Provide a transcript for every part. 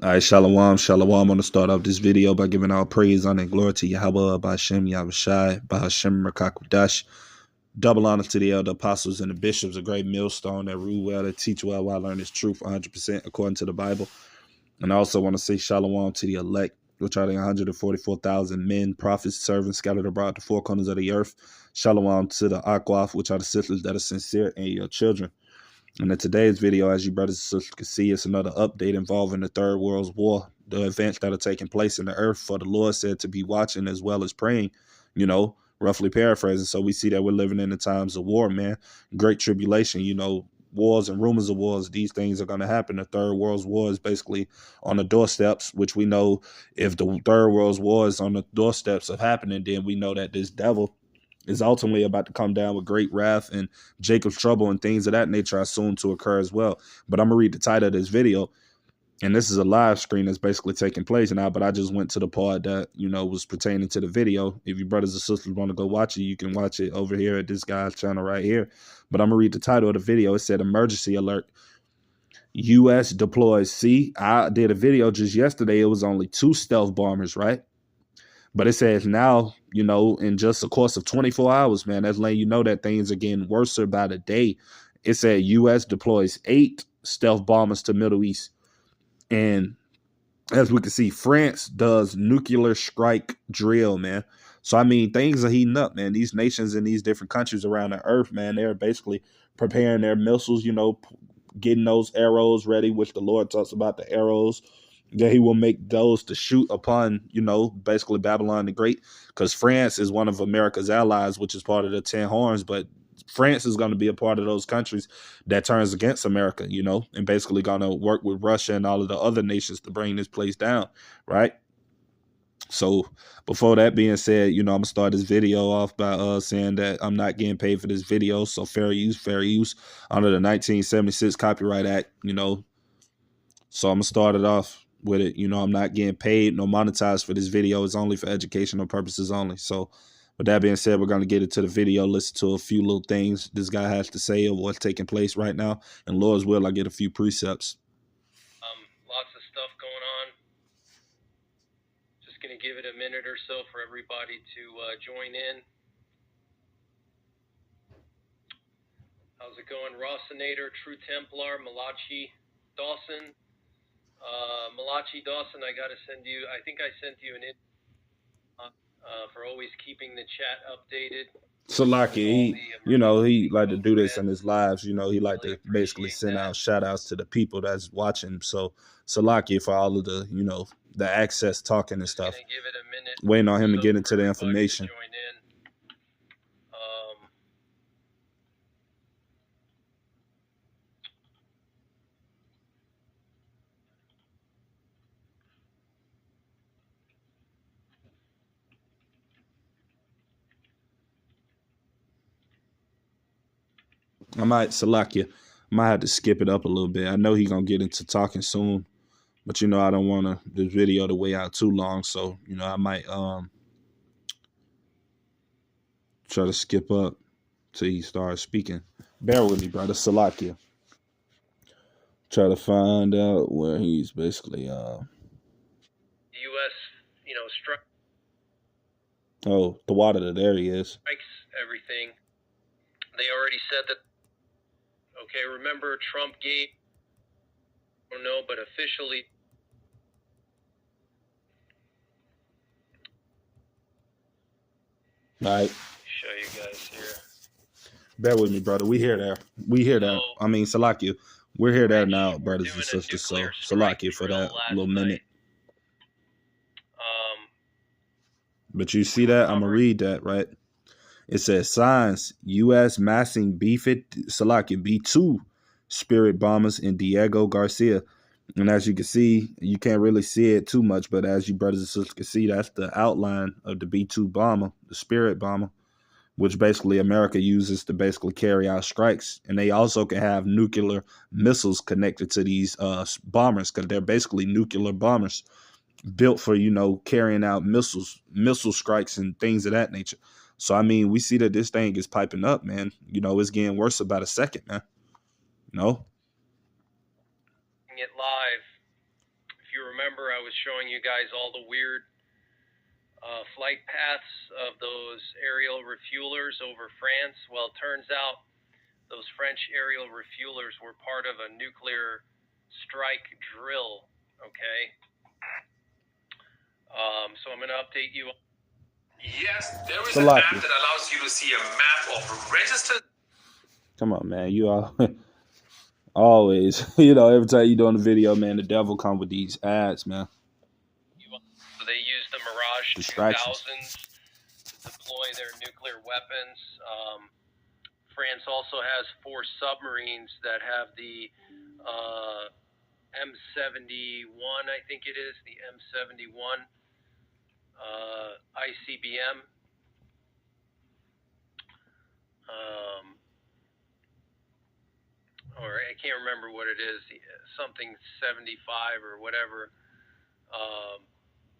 All right, shalom, shalom. I'm going to start off this video by giving all praise, honor, and glory to Yahweh, Ba'ashem, Yahushai, Ba'ashem, Rakakudash. Double honor to the elder apostles and the bishops, a great millstone that rule well, that teach well, while I learn this truth 100% according to the Bible. And I also want to say shalom to the elect, which are the 144,000 men, prophets, servants scattered abroad the four corners of the earth. Shalom to the Akwaf, which are the sisters that are sincere, and your children. And in today's video, as you brothers and sisters can see, it's another update involving the Third World War, the events that are taking place in the earth for the Lord said to be watching as well as praying, roughly paraphrasing. So we see that we're living in the times of war, man. Great tribulation, wars and rumors of wars. These things are going to happen. The Third World War is basically on the doorsteps, which we know if the Third World War is on the doorsteps of happening, then we know that this devil is ultimately about to come down with great wrath, and Jacob's trouble and things of that nature are soon to occur as well. But I'm going to read the title of this video, and this is a live screen that's basically taking place now, but I just went to the part that, was pertaining to the video. If you brothers and sisters want to go watch it, you can watch it over here at this guy's channel right here. But I'm going to read the title of the video. It said, Emergency Alert. U.S. deploys. See, I did a video just yesterday. It was only 2 stealth bombers, right? But it says now, in just a course of 24 hours, man, that's letting you know that things are getting worse by the day. It said U.S. deploys 8 stealth bombers to Middle East. And as we can see, France does nuclear strike drill, man. So, I mean, things are heating up, man. These nations in these different countries around the earth, man, they're basically preparing their missiles, getting those arrows ready, which the Lord talks about the arrows that he will make those to shoot upon, basically Babylon the Great, because France is one of America's allies, which is part of the 10 horns. But France is going to be a part of those countries that turns against America, and basically going to work with Russia and all of the other nations to bring this place down, right? So before that being said, I'm going to start this video off by saying that I'm not getting paid for this video. So fair use under the 1976 Copyright Act, So I'm going to start it off with it. I'm not getting paid, no monetized for this video. It's only for educational purposes only. So with that being said, we're going to get into the video, listen to a few little things this guy has to say of what's taking place right now. And Lord's will, I get a few precepts. Lots of stuff going on. Just going to give it a minute or so for everybody to join in. How's it going? Rossinator, True Templar, Malachi, Dawson. Malachi Dawson, I got to send you, I think I sent you an for always keeping the chat updated. Salaki, he like to do this in his lives. He like to basically send out shout outs to the people that's watching. So Salaki for all of the, the access talking and stuff. Give it a minute, waiting on him to get into the information. Join in. I might have to skip it up a little bit. I know he's gonna get into talking soon, but I don't want this video to weigh out too long. So I might try to skip up till he starts speaking. Bear with me, brother. Salakia. Try to find out where he's basically U.S. strike. Oh, the water. There he is. Strikes everything. They already said that. Okay, remember Trump Gate? I don't know, but officially. All right. Show you guys here. Bear with me, brother. We hear that. I mean, Salakia. We're here there now, brothers and sisters. So Salakia for that little minute. But you see that? I'm going to read that, right? It says, signs, U.S. massing B-2 Spirit bombers in Diego Garcia. And as you can see, you can't really see it too much, but as you brothers and sisters can see, that's the outline of the B-2 bomber, the Spirit bomber, which basically America uses to basically carry out strikes. And they also can have nuclear missiles connected to these bombers, because they're basically nuclear bombers built for, carrying out missile strikes and things of that nature. So, I mean, we see that this thing is piping up, man. It's getting worse about a second, man. It live. If you remember, I was showing you guys all the weird flight paths of those aerial refuelers over France. Well, it turns out those French aerial refuelers were part of a nuclear strike drill, okay? So I'm going to update you. Yes, there is an app that allows you to see a map of registered... Come on, man. You all always, every time you doing a video, man, the devil come with these ads, man. They use the Mirage 2000s to deploy their nuclear weapons. France also has 4 submarines that have the M71, I think it is, the M71 ICBM. Or I can't remember what it is, something 75 or whatever.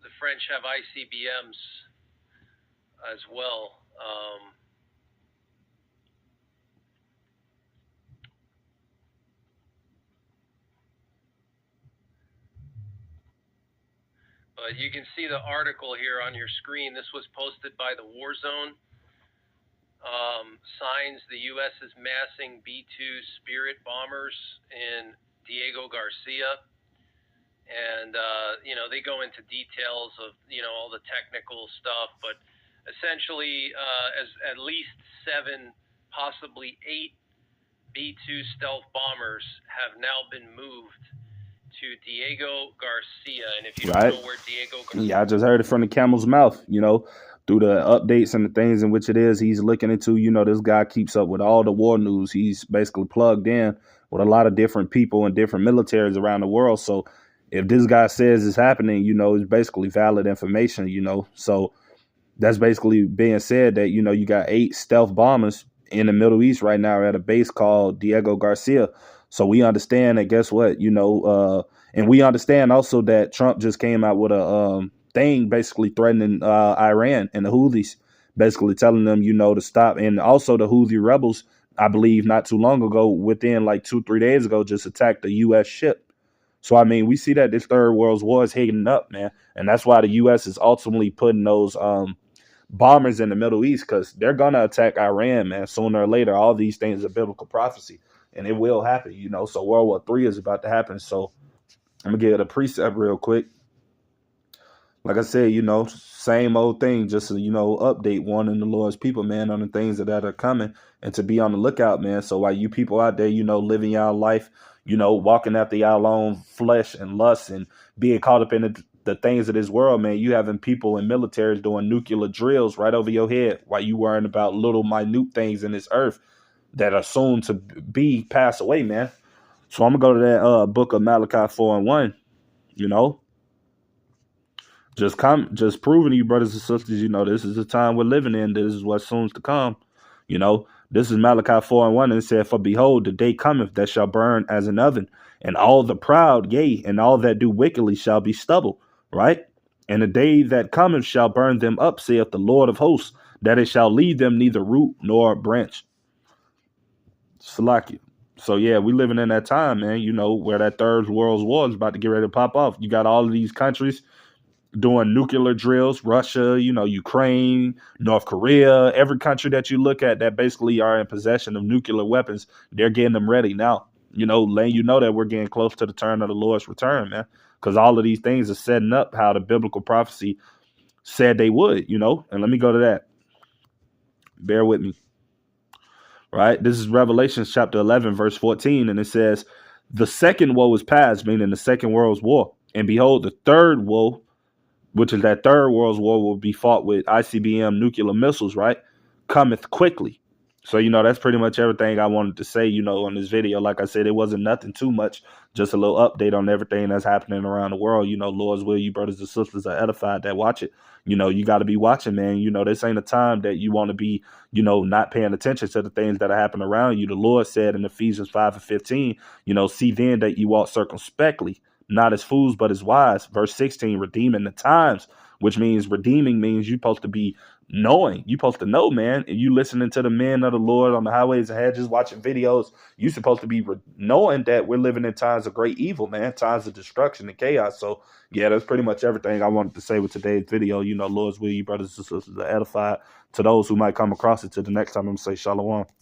The French have ICBMs as well. But you can see the article here on your screen. This was posted by the Warzone. Signs the U.S. is massing B-2 Spirit bombers in Diego Garcia. And, they go into details of, all the technical stuff. But essentially, as at least 7, possibly 8 B-2 stealth bombers have now been moved to Diego Garcia. And if you don't know where Diego Garcia... Yeah, I just heard it from the camel's mouth, through the updates and the things in which it is he's looking into. This guy keeps up with all the war news. He's basically plugged in with a lot of different people and different militaries around the world. So if this guy says it's happening, it's basically valid information, So that's basically being said that, you got 8 stealth bombers in the Middle East right now at a base called Diego Garcia. So we understand that, guess what, and we understand also that Trump just came out with a thing basically threatening Iran and the Houthis, basically telling them, to stop. And also the Houthi rebels, I believe not too long ago, within like 2-3 days ago, just attacked the U.S. ship. So, I mean, we see that this third world war is heating up, man. And that's why the U.S. is ultimately putting those bombers in the Middle East, because they're going to attack Iran, man, sooner or later. All these things are biblical prophecy, and it will happen, So World War III is about to happen. So I'm going to get a precept real quick. Like I said, same old thing, just to, update warning the Lord's people, man, on the things that are coming, and to be on the lookout, man. So while you people out there, living y'all life, walking after y'all own flesh and lust and being caught up in the things of this world, man, you having people in militaries doing nuclear drills right over your head while you worrying about little minute things in this earth that are soon to be passed away, man. So I'm going to go to that book of Malachi 4:1, Just proving to you, brothers and sisters, this is the time we're living in. This is what's soon to come. This is Malachi 4:1, and it said, "For behold, the day cometh that shall burn as an oven, and all the proud, yea, and all that do wickedly shall be stubble." Right? "And the day that cometh shall burn them up, saith the Lord of hosts, that it shall leave them neither root nor branch." Salakia. So yeah, we living in that time, man, where that third world war is about to get ready to pop off. You got all of these countries doing nuclear drills, Russia, Ukraine, North Korea, every country that you look at that basically are in possession of nuclear weapons, they're getting them ready now, letting that we're getting close to the turn of the Lord's return, man, because all of these things are setting up how the biblical prophecy said they would, and let me go to that. Bear with me. Right? This is Revelation chapter 11, verse 14, and it says, "The second woe is past," meaning the Second World War, "and behold, the third woe," which is that third world war, will be fought with ICBM nuclear missiles, right? "Cometh quickly." So, that's pretty much everything I wanted to say, on this video. Like I said, it wasn't nothing too much, just a little update on everything that's happening around the world. Lord's will, you brothers and sisters are edified that watch it. You got to be watching, man. This ain't a time that you want to be, not paying attention to the things that are happening around you. The Lord said in Ephesians 5:15, "See then that you walk circumspectly, not as fools, but as wise. Verse 16, redeeming the times, which means redeeming means you're supposed to be knowing. You're supposed to know, man. And you listening to the men of the Lord on the highways and hedges, watching videos. You're supposed to be knowing that we're living in times of great evil, man, times of destruction and chaos. So, yeah, that's pretty much everything I wanted to say with today's video. You know, Lord's will, you brothers and sisters are edified. To those who might come across it, to the next time, I'm going to say shalom.